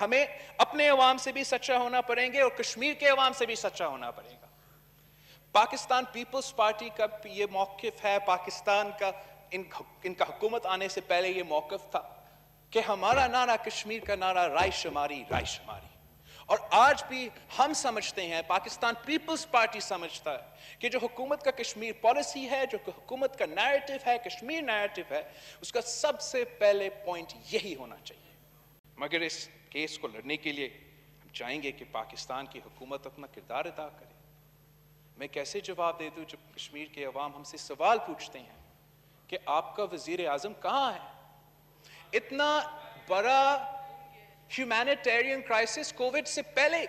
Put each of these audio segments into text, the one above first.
ہمیں اپنے عوام سے بھی سچا ہونا پڑیں گے اور کشمیر کے عوام سے بھی سچا ہونا پڑے گا. پاکستان پیپلز پارٹی کا یہ موقف ہے, پاکستان کا ان کا حکومت آنے سے پہلے یہ موقف تھا کہ ہمارا نعرہ کشمیر کا نعرہ رائے شماری, رائے شماری. اور آج بھی ہم سمجھتے ہیں, پاکستان پیپلز پارٹی سمجھتا ہے کہ جو حکومت کا کشمیر پالیسی ہے, جو حکومت کا نیریٹو ہے, کشمیر نیریٹو ہے, اس کا سب سے پہلے پوائنٹ یہی ہونا چاہیے. مگر اس کیس کو لڑنے کے لیے ہم چاہیں گے کہ پاکستان کی حکومت اپنا کردار ادا کرے. میں کیسے جواب دے دوں جب کشمیر کے عوام ہم سے سوال پوچھتے ہیں کہ آپ کا وزیر اعظم کہاں ہے؟ اتنا بڑا ہیومینیٹیرین کرائسس کووڈ سے پہلے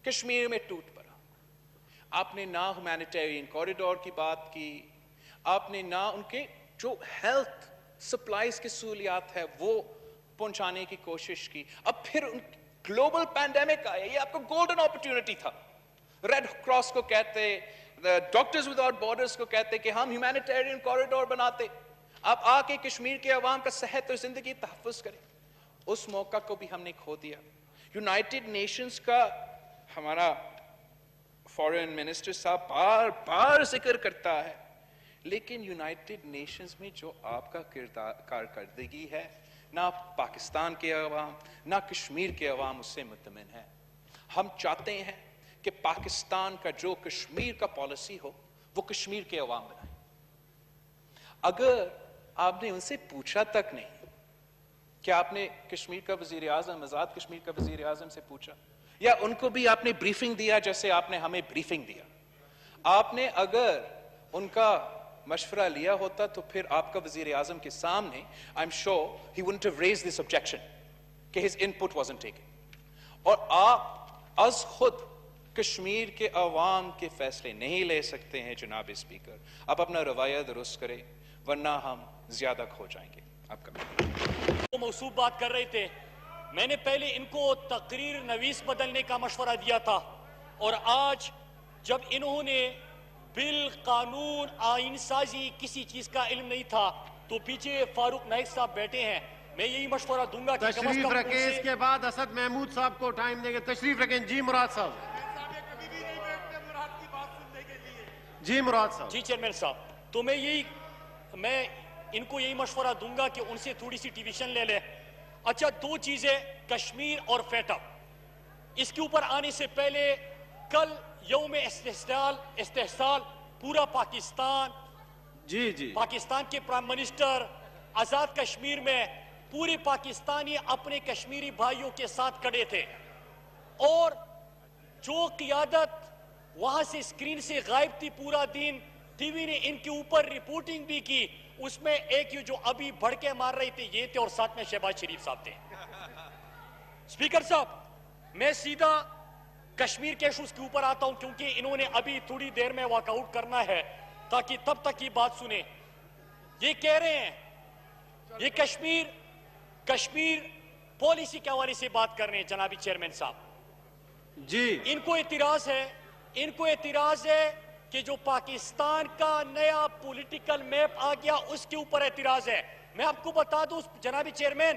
کشمیر میں ٹوٹ پڑا. آپ نے نہ ہیومینیٹیرین کوریڈور کی بات کی, آپ نے نہ ان کے جو ہیلتھ سپلائز کی سہولیات ہے وہ پہنچانے کی کوشش کی. اب پھر گلوبل پینڈیمک آیا, یہ آپ کو گولڈن اپرچونٹی تھا. ریڈ کراس کو کہتے, ڈاکٹرز وداؤٹ بارڈرز کو کہتے کہ ہم ہیومینیٹیرین کوریڈور بناتے, آپ آ کے کشمیر کے عوام کا صحت اور زندگی تحفظ کریں. اس موقع کو بھی ہم نے کھو دیا. یونائٹڈ نیشنز کا ہمارا فارن منسٹر صاحب بار بار ذکر کرتا ہے, لیکن یونائٹڈ نیشنز میں جو آپ کا کارکردگی ہے, نہ پاکستان کے عوام نہ کشمیر کے عوام اس سے مطمئن ہے. ہم چاہتے ہیں کہ پاکستان کا جو کشمیر کا پالیسی ہو وہ کشمیر کے عوام بنائیں. اگر آپ نے ان سے پوچھا تک نہیں کہ آپ نے کشمیر کا وزیر اعظم, آزاد کشمیر کا وزیر اعظم سے پوچھا, یا ان کو بھی آپ نے بریفنگ دیا جیسے آپ نے ہمیں بریفنگ دیا, آپ نے اگر ان کا مشورہ لیا ہوتا تو پھر آپ کا وزیر اعظم کے سامنے I'm sure he wouldn't have raised this objection کہ his input wasn't taken. اور آپ از خود کشمیر کے عوام کے فیصلے نہیں لے سکتے ہیں جناب اسپیکر. آپ اپنا رویہ درست کریں ورنہ ہم زیادہ کھو جائیں گے. آپ کا وہ موصوف بات کر رہے تھے, میں نے پہلے ان کو تقریر نویس بدلنے کا مشورہ دیا تھا, اور آج جب انہوں نے بل, قانون, آئین سازی کسی چیز کا علم نہیں تھا تو پیچھے فاروق نائک صاحب بیٹھے ہیں, میں یہی مشورہ دوں گا کہ تشریف رکھیں. اس کے بعد اسد محمود صاحب کو ٹائم دیں گے. تشریف رکھیں. جی مراد صاحب. جی مراد صاحب. جی چیئرمین صاحب, تو میں ان کو یہی مشورہ دوں گا کہ ان سے تھوڑی سی ڈیویژن لے لیں. اچھا, دو چیزیں کشمیر اور فیٹا, اس کے اوپر آنے سے پہلے کل یوم استحصال پورا پاکستان, جی پاکستان کے پرائم منسٹر آزاد کشمیر میں پورے پاکستانی اپنے کشمیری بھائیوں کے ساتھ کھڑے تھے, اور جو قیادت وہاں سے اسکرین سے غائب تھی پورا دن, ٹی وی نے ان کے اوپر رپورٹنگ بھی کی, اس میں ایک جو ابھی بھڑکے مار رہے تھے یہ تھے, اور ساتھ میں شہباز شریف صاحب تھے. اسپیکر صاحب, میں سیدھا کشمیر کے ایشوز کے اوپر آتا ہوں کیونکہ انہوں نے ابھی تھوڑی دیر میں واک آؤٹ کرنا ہے تاکہ تب تک یہ بات سنیں. یہ کہہ رہے ہیں, یہ کشمیر پالیسی کے حوالے سے بات کر رہے ہیں جنابی چیئرمین صاحب. جی, ان کو اعتراض ہے کہ جو پاکستان کا نیا پولیٹیکل میپ آ گیا اس کے اوپر اعتراض ہے. میں آپ کو بتا دوں جنابی چیئرمین,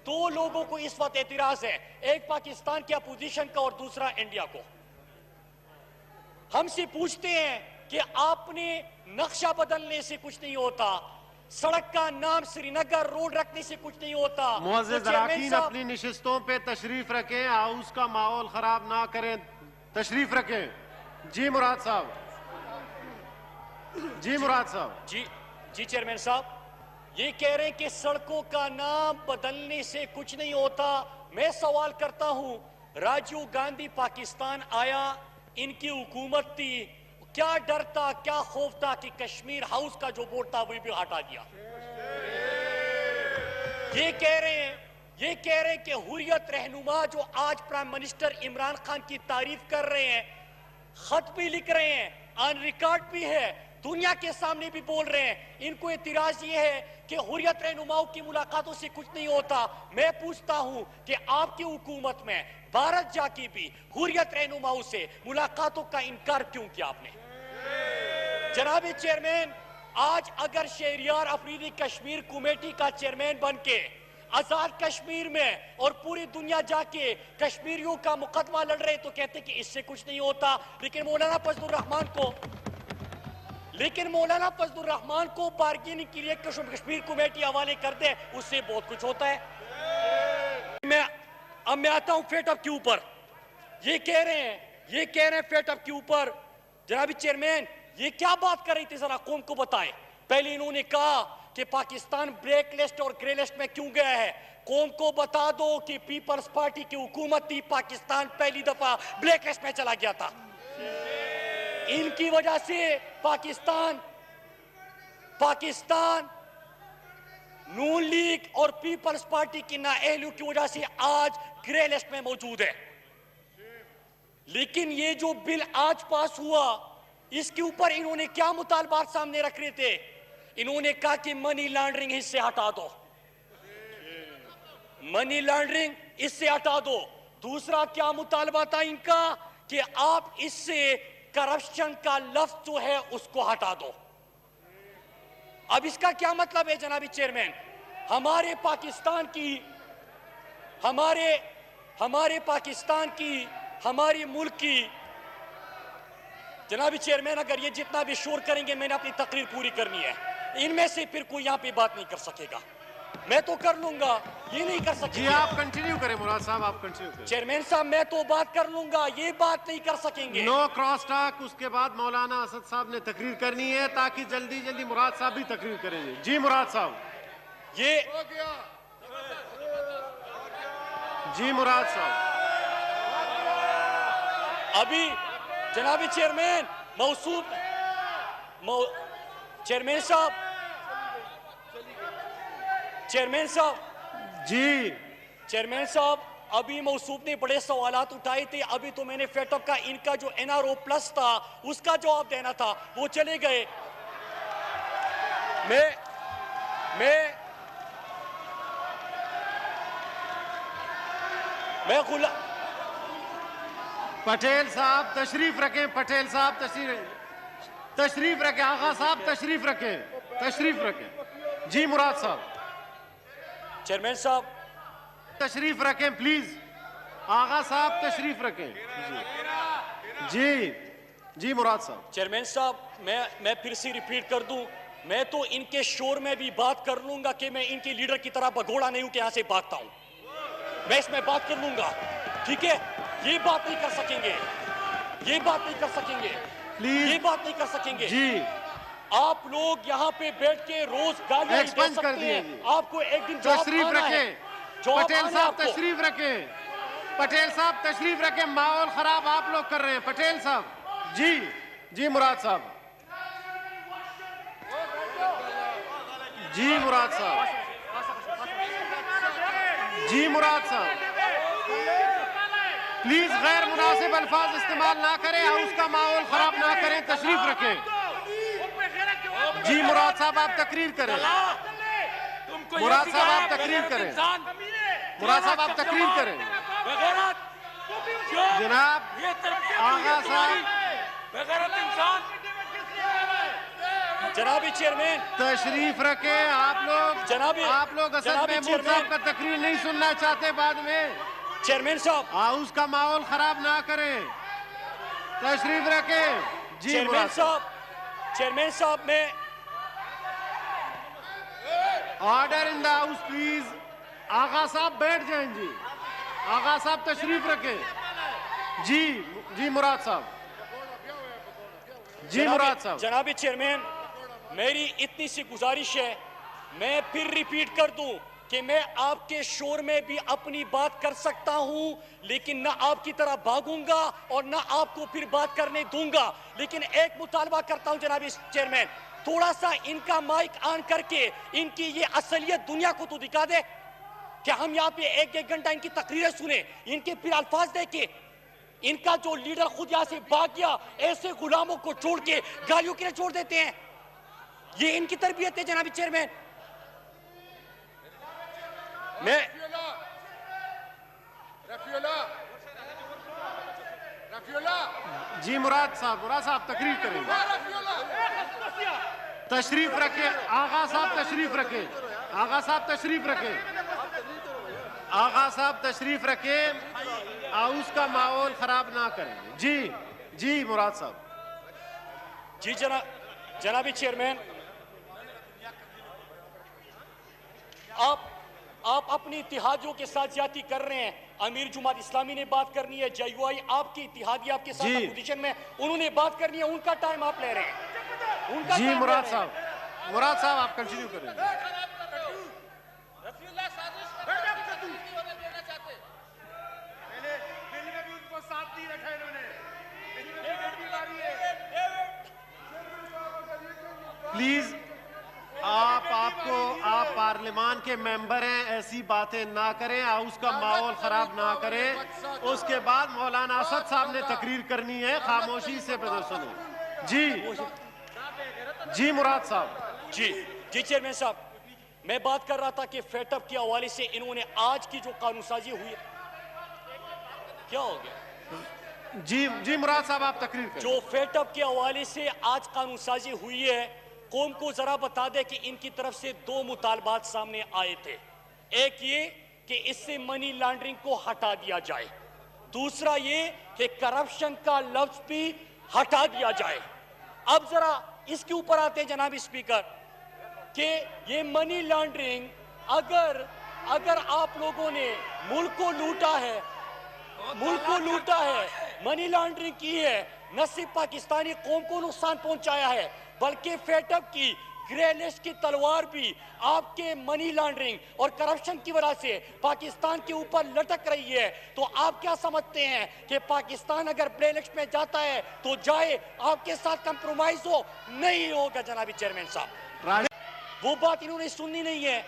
دو لوگوں کو اس وقت اعتراض ہے, ایک پاکستان کی اپوزیشن کا اور دوسرا انڈیا کو. ہم سے پوچھتے ہیں کہ آپ نے نقشہ بدلنے سے کچھ نہیں ہوتا, سڑک کا نام سری نگر روڈ رکھنے سے کچھ نہیں ہوتا. معزز اراکین اپنی نشستوں پہ تشریف رکھیں, ہاؤس کا ماحول خراب نہ کریں. تشریف رکھیں. جی مراد صاحب. جی مراد صاحب. جی چیئرمین صاحب, یہ کہہ رہے ہیں کہ سڑکوں کا نام بدلنے سے کچھ نہیں ہوتا. میں سوال کرتا ہوں, راجیو گاندھی پاکستان آیا, ان کی حکومت تھی, کیا ڈر تھا, کیا خوف تھا کہ کشمیر ہاؤس کا جو بورڈ تھا وہ بھی ہٹا دیا. یہ کہہ رہے ہیں کہ حریت رہنما جو آج پرائم منسٹر عمران خان کی تعریف کر رہے ہیں, خط بھی لکھ رہے ہیں, آن ریکارڈ بھی ہے, دنیا کے سامنے بھی بول رہے ہیں, ان کو اعتراض یہ ہے کہ حریت رہنماؤں کی ملاقاتوں سے کچھ نہیں ہوتا. میں پوچھتا ہوں کہ آپ کی حکومت میں بھارت جا کی بھی حریت رہنماؤں سے ملاقاتوں کا انکار کیوں کیا آپ نے؟ جناب چیئرمین, آج اگر شہریار افریدی کشمیر کمیٹی کا چیئرمین بن کے آزاد کشمیر میں اور پوری دنیا جا کے کشمیریوں کا مقدمہ لڑ رہے تو کہتے کہ اس سے کچھ نہیں ہوتا، لیکن مولانا فضل الرحمان کو بارگیننگ کے لیے کشمیر کمیٹی حوالے کر دے، اس سے بہت کچھ ہوتا ہے۔ اب میں آتا ہوں فیٹ اپ کے اوپر۔ یہ کہہ رہے ہیں فیٹ اپ کے اوپر، جناب چیئرمین یہ کیا بات کر رہی تھی ذرا قوم کو بتائیں۔ پہلے انہوں نے کہا کہ پاکستان بلیک لسٹ اور گرے لسٹ میں کیوں گیا ہے، قوم کو بتا دو کہ پیپلز پارٹی کی حکومت تھی، پاکستان پہلی دفعہ بلیک لسٹ میں چلا گیا تھا۔ ان کی وجہ سے پاکستان نون لیگ اور پیپلز پارٹی کی نااہلیوں کی وجہ سے آج گرے لسٹ میں موجود ہے۔ لیکن یہ جو بل آج پاس ہوا، اس کے اوپر انہوں نے کیا مطالبات سامنے رکھ رہے تھے؟ انہوں نے کہا کہ منی لانڈرنگ اس سے ہٹا دو، منی لانڈرنگ اس سے ہٹا دو۔ دوسرا کیا مطالبہ تھا ان کا کہ آپ اس سے کرپشن کا لفظ جو ہے اس کو ہٹا دو۔ اب اس کا کیا مطلب ہے جناب چیئرمین؟ ہمارے پاکستان کی ہمارے ملک کی جناب چیئرمین اگر یہ جتنا بھی شور کریں گے، میں نے اپنی تقریر پوری کرنی ہے، ان میں سے پھر کوئی یہاں پہ بات نہیں کر سکے گا۔ میں تو کر لوں گا، یہ نہیں کر سکیں گے۔ جی آپ کنٹینیو کریں مراد صاحب، آپ کنٹینیو کریں۔ چیئرمین صاحب میں تو بات کر لوں گا، یہ بات نہیں کر سکیں گے۔ نو کراس ٹاک، اس کے بعد مولانا اسد صاحب نے تقریر کرنی ہے تاکہ جلدی جلدی مراد صاحب بھی تقریر کریں گے۔ جی مراد صاحب، جی مراد صاحب۔ ابھی جناب چیئرمین چیئرمین صاحب ابھی موصوف نے بڑے سوالات اٹھائے تھے۔ ابھی تو میں نے فیٹ اپ کا ان کا جو NRO+ تھا اس کا جواب دینا تھا، وہ چلے گئے۔ پٹیل صاحب تشریف رکھیں، پٹیل صاحب تشریف رکھیں، آغا صاحب تشریف رکھیں۔ جی مراد صاحب، چیئرمین صاحب تشریف رکھیں پلیز، آغا صاحب تشریف رکھیں۔ جی مراد صاحب۔ چیئرمین صاحب میں پھر سے ریپیٹ کر دوں، میں تو ان کے شور میں بھی بات کر لوں گا کہ میں ان کے لیڈر کی طرح بگھوڑا نہیں ہوں کہ یہاں سے بھاگتا ہوں، میں اس میں بات کر لوں گا، ٹھیک ہے؟ یہ بات نہیں کر سکیں گے، یہ بات نہیں کر سکیں گے۔ جی آپ لوگ یہاں پہ بیٹھ کے روز گالیاں دے سکتے ہیں، آپ کو ایک دن تشریف رکھیں، پٹیل صاحب تشریف رکھیں، پٹیل صاحب تشریف رکھیں، ماحول خراب آپ لوگ کر رہے ہیں۔ پٹیل صاحب، جی مراد صاحب، جی مراد صاحب، پلیز غیر مناسب الفاظ استعمال نہ کریں، ہاؤس کا ماحول خراب نہ کریں، تشریف رکھیں۔ جی مراد صاحب آپ تقریر کریں، مراد صاحب آپ تقریر کریں، مراد صاحب آپ تقریر کریں۔ جناب آغا صاحب جناب چیئرمین تشریف رکھیں، آپ لوگ اسد محمود صاحب کا تقریر نہیں سننا چاہتے بعد میں۔ چیئرمین صاحب ہاؤس کا ماحول خراب نہ کریں، تشریف رکھیں۔ جی مراد صاحب، چیئرمین صاحب میں order in the house please. Agha صاحب بیٹھ جائیں، جی آغا صاحب تشریف رکھیں۔ جی مراد صاحب، جی مراد صاحب۔ جناب چیئرمین میری اتنی سی گزارش ہے، میں پھر ریپیٹ کر دوں کہ میں آپ کے شور میں بھی اپنی بات کر سکتا ہوں، لیکن نہ آپ کی طرح بھاگوں گا اور نہ آپ کو پھر بات کرنے دوں گا۔ لیکن ایک مطالبہ کرتا ہوں جناب چیئرمین، تھوڑا سا ان کا مائک آن کر کے ان کی یہ اصلیت دنیا کو تو دکھا دے کہ ہم یہاں پہ ایک گھنٹہ ان کی تقریریں سنیں، ان کے پھر الفاظ دے کے ان کا جو لیڈر خود یہاں سے بھاگ گیا، ایسے غلاموں کو چھوڑ کے گالیوں کے لیے چھوڑ دیتے ہیں، یہ ان کی تربیت ہے جناب چیئرمین۔ جی مراد صاحب تقریر کریں گے، تشریف رکھیں، آغا صاحب تشریف رکھیں، آغا صاحب تشریف رکھیں۔ آغا صاحب تشریف رکھیں، ہاؤس کا ماحول خراب نہ کریں. جی مراد صاحب. جی جنابی چیئرمین، آپ اپنی اتحادیوں کے ساتھ زیادتی کر رہے ہیں. امیر جماعت اسلامی نے بات کرنی ہے، جے یو آئی آپ کی اتحادی آپ کے ساتھ اپوزیشن میں، انہوں نے بات کرنی ہے، ان کا ٹائم آپ لے رہے ہیں. جی مراد صاحب آپ کنٹینیو کریں. پلیز آپ پارلیمان کے ممبر ہیں، ایسی باتیں نہ کریں، ہاؤس کا ماحول خراب نہ کریں. اس کے بعد مولانا اسد صاحب نے تقریر کرنی ہے، خاموشی سے سنیں. جی مراد صاحب. جی چیئرمین صاحب، میں بات کر رہا تھا کہ فیٹ اپ کے حوالے سے انہوں نے آج کی جو قانون سازی ہوئی، کیا ہو گیا؟ جی مراد صاحب آپ تقریر کریں. جو فیٹ اپ کے حوالے سے آج قانون سازی ہوئی ہے، قوم کو ذرا بتا دے کہ ان کی طرف سے 2 مطالبات سامنے آئے تھے. ایک یہ کہ اس سے منی لانڈرنگ کو ہٹا دیا جائے، دوسرا یہ کہ کرپشن کا لفظ بھی ہٹا دیا جائے. اب ذرا اس کے اوپر آتے ہیں جناب اسپیکر کہ یہ منی لانڈرنگ، اگر آپ لوگوں نے ملک کو لوٹا ہے، منی لانڈرنگ کی ہے، نہ صرف پاکستانی قوم کو نقصان پہنچایا ہے بلکہ فیٹ اپ کی گرے لسٹ کی تلوار بھی آپ کے منی لانڈرنگ اور کرپشن کی وجہ سے پاکستان کے اوپر لٹک رہی ہے. تو آپ کیا سمجھتے ہیں کہ پاکستان اگر گرے لسٹ میں جاتا ہے تو جائے، آپ کے ساتھ کمپرومائز نہیں ہوگا؟ جنابی چیئرمین صاحب، وہ بات انہوں نے سننی نہیں ہے.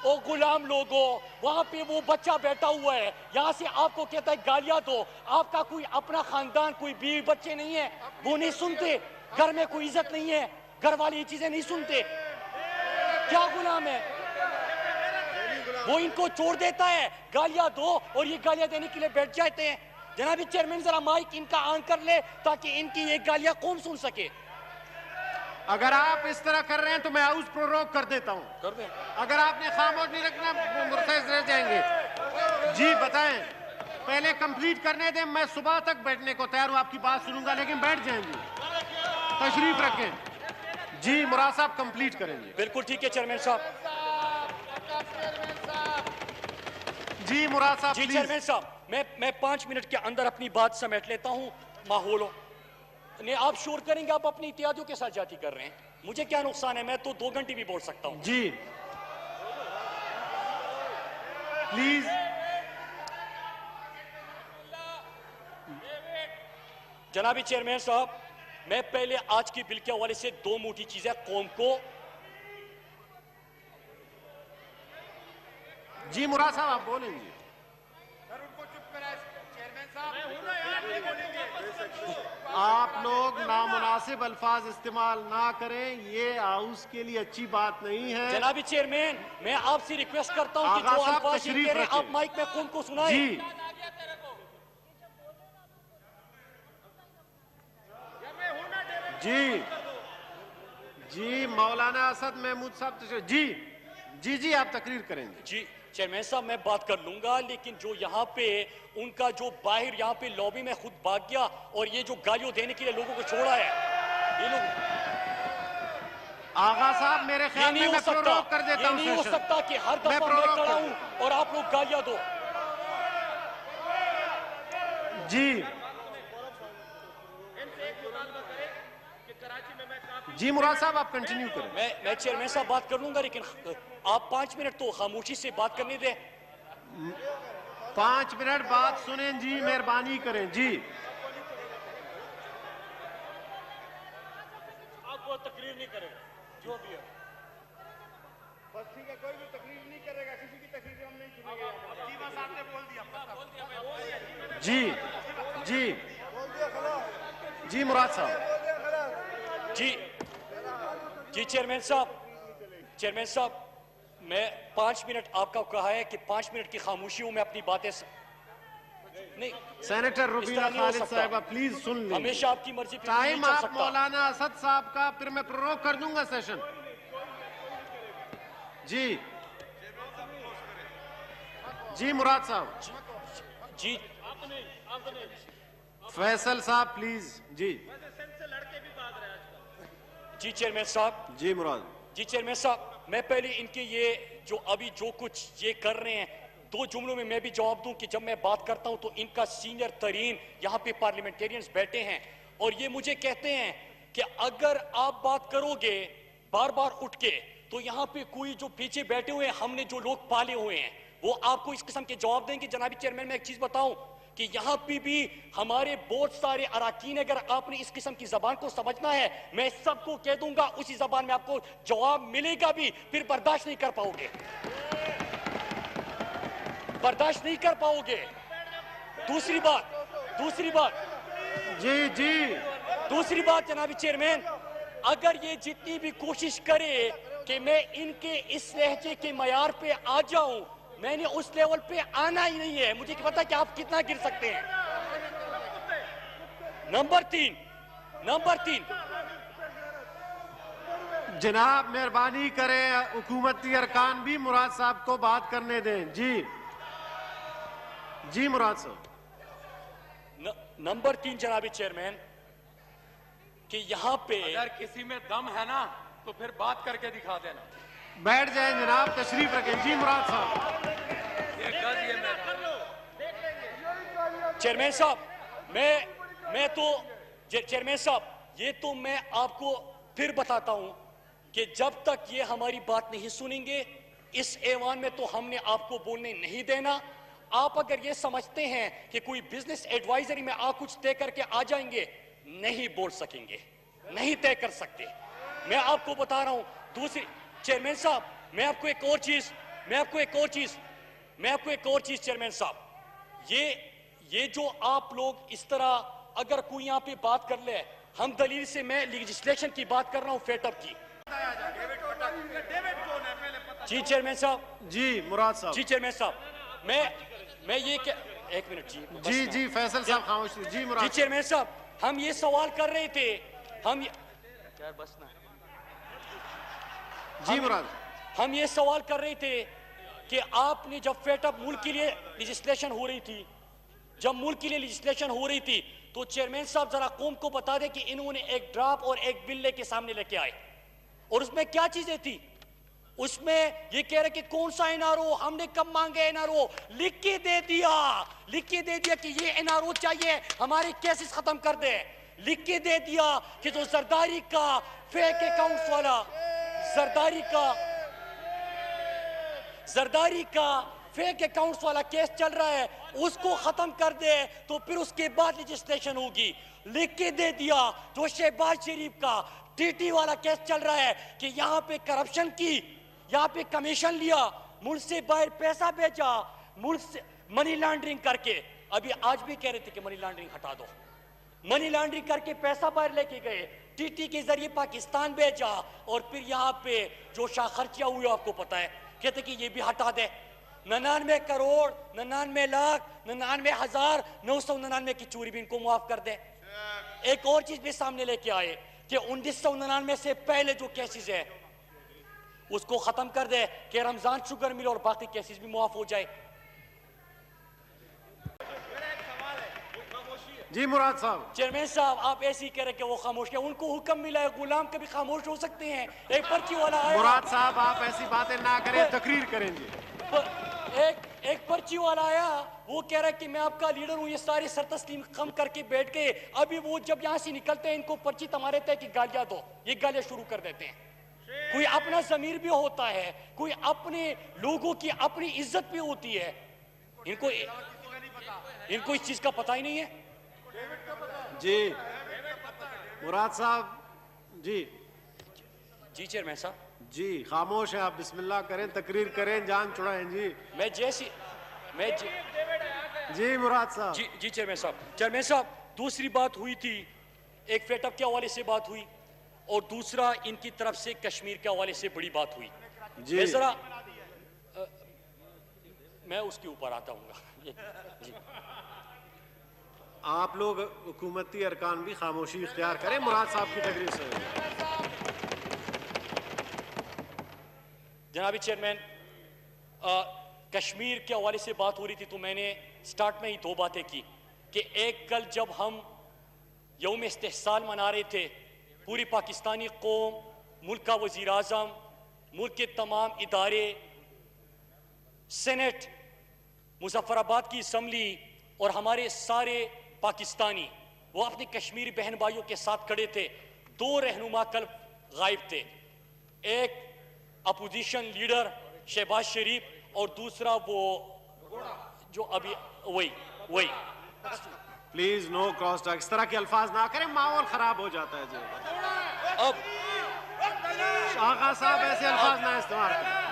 او غلام لوگوں، وہاں پہ وہ بچہ بیٹھا ہوا ہے، یہاں سے آپ کو کہتا ہے گالیاں دو. آپ کا کوئی اپنا خاندان، کوئی بیوی بچے نہیں ہے، وہ نہیں سنتے. گھر میں کوئی عزت نہیں ہے، گھر والی یہ چیزیں نہیں سنتے. کیا غلام ہے وہ؟ ان کو چھوڑ دیتا ہے، گالیاں دو، اور یہ گالیاں دینے کے لیے بیٹھ جاتے ہیں. جنابی چیئرمین ذرا مائک ان کا آن کر لے تاکہ ان کی یہ گالیاں قوم سن سکے. اگر آپ اس طرح کر رہے ہیں تو میں ہاؤس پروروگ کر دیتا ہوں. کر دیں. اگر آپ نے خاموش نہیں رکھنا مرتضی رہ جائیں گے. جی بتائیں، پہلے کمپلیٹ کرنے دیں. میں صبح تک بیٹھنے کو تیار ہوں، آپ کی بات سنوں گا، لیکن بیٹھ جائیں گے. تشریف رکھیں. جی مراد صاحب کمپلیٹ کریں گے. بالکل ٹھیک ہے چیئرمین صاحب. جی مراد صاحب جی چیئرمین صاحب، میں 5 منٹ کے اندر اپنی بات سمیٹ لیتا ہوں. ماحولوں نے آپ شور کریں گے، آپ اپنی اتحادیوں کے ساتھ جاتی کر رہے ہیں، مجھے کیا نقصان ہے؟ میں تو 2 گھنٹے بھی بول سکتا ہوں. جی پلیز. جنابی چیئرمین صاحب، میں پہلے آج کی بل کے حوالے سے 2 موٹی چیزیں قوم کو. جی مراد صاحب آپ بولیں گے. آپ لوگ نامناسب الفاظ استعمال نہ کریں، یہ ہاؤس کے لیے اچھی بات نہیں ہے. جنابی چیئرمین، میں آپ سے ریکویسٹ کرتا ہوں کہ جو الفاظ یہ کہہ رہے ہیں آپ مائک میں قوم کو سنائیں. جی مولانا اسد محمود صاحب جی آپ تقریر کریں گے. جی چیئرمین صاحب، میں بات کر لوں گا، لیکن جو یہاں پہ ان کا جو باہر یہاں پہ لابی میں خود بھاگ گیا اور یہ جو گالیوں دینے کے لیے لوگوں کو چھوڑا ہے، یہ لوگ آغا صاحب میرے خیال میں پروروگ کر دیتا ہوں. یہ نہیں ہو سکتا کہ ہر دفعہ میں کھڑا ہوں اور آپ لوگ گالیاں دو. جی مراد صاحب آپ کنٹینیو کریں. میں چیئرمین صاحب بات کر لوں گا، لیکن آپ 5 منٹ تو خاموشی سے بات کرنے دیں. 5 منٹ بات سنیں جی، مہربانی کریں. جی آپ کو تقریر نہیں کرے گا، جو بھی ہے بس ٹھیک ہے، کوئی بھی تقریر نہیں کرے گا، کسی کی تقریر ہم نہیں سنیں گے. جی بس آپ نے بول دیا. جی مراد صاحب. جی چیئرمین صاحب، میں 5 منٹ آپ کا کہا ہے کہ 5 منٹ کی خاموشی ہوں، میں اپنی باتیں نہیں. سینیٹر ربیہ خالد صاحبہ پلیز سن لیں. ہمیشہ آپ کی مرضی پہ نہیں ٹائم چل آپ سکتا. مولانا اسد صاحب کا، پھر میں پروروگ کر دوں گا سیشن. جی مراد صاحب. جی فیصل صاحب پلیز. جی جی چیئرمین صاحب. جی مراد. جی چیئرمین صاحب، میں پہلے ان کے یہ جو کچھ یہ کر رہے ہیں 2 جملوں میں میں بھی جواب دوں کہ جب میں بات کرتا ہوں تو ان کا سینئر ترین یہاں پہ پارلیمنٹیرینز بیٹھے ہیں اور یہ مجھے کہتے ہیں کہ اگر آپ بات کرو گے بار بار اٹھ کے تو یہاں پہ کوئی جو پیچھے بیٹھے ہوئے ہیں ہم نے جو لوگ پالے ہوئے ہیں وہ آپ کو اس قسم کے جواب دیں گے. جنابی چیئرمین میں ایک چیز بتاؤں کہ یہاں پہ بھی ہمارے بہت سارے اراکین، اگر آپ نے اس قسم کی زبان کو سمجھنا ہے میں سب کو کہہ دوں گا اسی زبان میں آپ کو جواب ملے گا بھی، پھر برداشت نہیں کر پاؤ گے، برداشت نہیں کر پاؤ گے. دوسری بات دوسری بات جناب چیئرمین، اگر یہ جتنی بھی کوشش کرے کہ میں ان کے اس لہجے کے معیار پہ آ جاؤں، میں نے اس لیول پہ آنا ہی نہیں ہے. مجھے پتا کہ آپ کتنا گر سکتے ہیں. نمبر تین جناب مہربانی کریں حکومتی ارکان بھی مراد صاحب کو بات کرنے دیں. جی مراد صاحب. نمبر 3 جناب چیئرمین کہ یہاں پہ اگر کسی میں دم ہے نا تو پھر بات کر کے دکھا دینا. بیٹھ جائیں جناب، تشریف رکھیں. جی مراد صاحب. چیئرمین صاحب چیئرمین صاحب یہ تو میں آپ کو پھر بتاتا ہوں کہ جب تک یہ ہماری بات نہیں سنیں گے اس ایوان میں تو ہم نے آپ کو بولنے نہیں دینا. آپ اگر یہ سمجھتے ہیں کہ کوئی بزنس ایڈوائزری میں آپ کچھ طے کر کے آ جائیں گے، نہیں بول سکیں گے، نہیں طے کر سکتے. میں آپ کو بتا رہا ہوں. دوسری چیئرمین صاحب میں آپ کو ایک اور چیز چیئرمین صاحب، یہ جو آپ لوگ اس طرح اگر کوئی یہاں پہ بات کر لے، ہم دلیل سے میں لیجسلیشن کی بات کر رہا ہوں، فیٹ اپ کی. جی چیئرمین صاحب. جی مراد صاحب. جی چیئرمین صاحب میں یہ کہ ایک منٹ. جی فیصل صاحب خاموش. جی مراد. جی چیئرمین صاحب ہم یہ سوال کر رہے تھے، جی مراد. ہم یہ سوال کر رہے تھے کہ آپ نے جب فیٹ اپ ملک کے لیے لیجسلیشن ہو رہی تھی تو چیئرمین صاحب ذرا قوم کو بتا دیں کہ انہوں نے ایک ڈراپ اور ایک بل لے کے سامنے لے کے آئے اور اس میں کیا چیزیں تھی. اس میں یہ کہہ رہے کہ کون سا این آر او، ہم نے کب مانگے این آر او، لکھ کے دے دیا کہ یہ این آر او چاہیے ہمارے کیسز ختم کر دے. لکھ کے دے دیا کہ جو زرداری کا فیک اکاؤنٹس والا زرداری کا فیک اکاؤنٹس والا کیس چل رہا ہے اس کو ختم کر دے تو پھر اس کے بعد لیجسلیشن ہوگی. لکھ کے دے دیا جو شہباز شریف کا ٹی ٹی والا کیس چل رہا ہے کہ یہاں پہ کرپشن کی، یہاں پہ کمیشن لیا، ملک سے باہر پیسہ بھیجا، ملک سے منی لانڈرنگ کر کے. ابھی آج بھی کہہ رہے تھے کہ منی لانڈرنگ ہٹا دو. منی لانڈرنگ کر کے پیسہ باہر لے کے گئے، ٹی ٹی کے ذریعے پاکستان بھیجا اور پھر یہاں پہ جو شاہ خرچیاں ہوئے آپ کو پتا ہے، کہتے کہ یہ بھی ہٹا دے. 99 کروڑ 99 لاکھ 99,999 کی چوری بھی ان کو معاف کر دے. ایک اور چیز بھی سامنے لے کے آئے کہ 1999 سے پہلے جو کیسز ہے اس کو ختم کر دے کہ رمضان شوگر مل اور باقی کیسز بھی معاف ہو جائے. جی مراد صاحب. چیئرمین صاحب آپ ایسے ہی کہہ رہے کہ وہ خاموش ہیں، ان کو حکم ملا ہے، غلام کبھی خاموش ہو سکتے ہیں. ایک پرچی والا آیا، مراد صاحب آپ ایسی باتیں نہ کریں، تقریر کریں. جی ایک پرچی والا آیا، وہ کہہ رہا ہے کہ میں آپ کا لیڈر ہوں، یہ سارے سر تسلیم خم کر کے بیٹھ گئے. ابھی وہ جب یہاں سے نکلتے ہیں ان کو پرچی تما رہتے ہیں کہ گالیاں دو، یہ گالیاں شروع کر دیتے ہیں. کوئی اپنا ضمیر بھی ہوتا ہے، کوئی اپنے لوگوں کی اپنی عزت بھی ہوتی ہے. ان کو اس چیز کا پتہ ہی نہیں ہے. جی مراد صاحب. جی چیئرمین صاحب. جی خاموش ہیں آپ، بسم اللہ کریں، تقریر کریں، جان چھڑائیں. جی مراد صاحب. جی چیئرمین صاحب دوسری بات ہوئی تھی، ایک فیٹ اپ کے حوالے سے بات ہوئی اور دوسرا ان کی طرف سے کشمیر کے حوالے سے بڑی بات ہوئی. جی ذرا میں اس کے اوپر آتا ہوں گا. جی آپ لوگ حکومتی ارکان بھی خاموشی اختیار کریں مراد صاحب کی تقریر سے. جناب چیئرمین کشمیر کے حوالے سے بات ہو رہی تھی تو میں نے سٹارٹ میں ہی دو باتیں کی کہ ایک کل جب ہم یوم استحصال منا رہے تھے پوری پاکستانی قوم، ملک کا وزیر اعظم، ملک کے تمام ادارے، سینٹ، مظفر آباد کی اسمبلی اور ہمارے سارے پاکستانی وہ اپنی کشمیری بہن بھائیوں کے ساتھ کھڑے تھے. دو رہنما کل غائب تھے، ایک اپوزیشن لیڈر شہباز شریف اور دوسرا وہ جو ابھی وہی پلیز نو کراس ٹاک، اس طرح کے الفاظ نہ کریں، ماحول خراب ہو جاتا ہے. جی اب آغا صاحب ایسے الفاظ نہ استعمال کریں.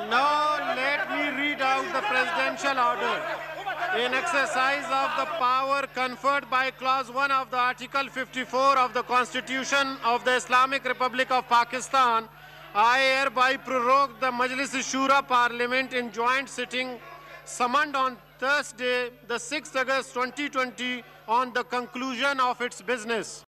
Now let me read out the presidential order. In exercise of the power conferred by Clause 1 of the Article 54 of the Constitution of the Islamic Republic of Pakistan, I hereby prorogue the Majlis-e-Shura Parliament in joint sitting summoned on Thursday, the 6th August 2020 on the conclusion of its business.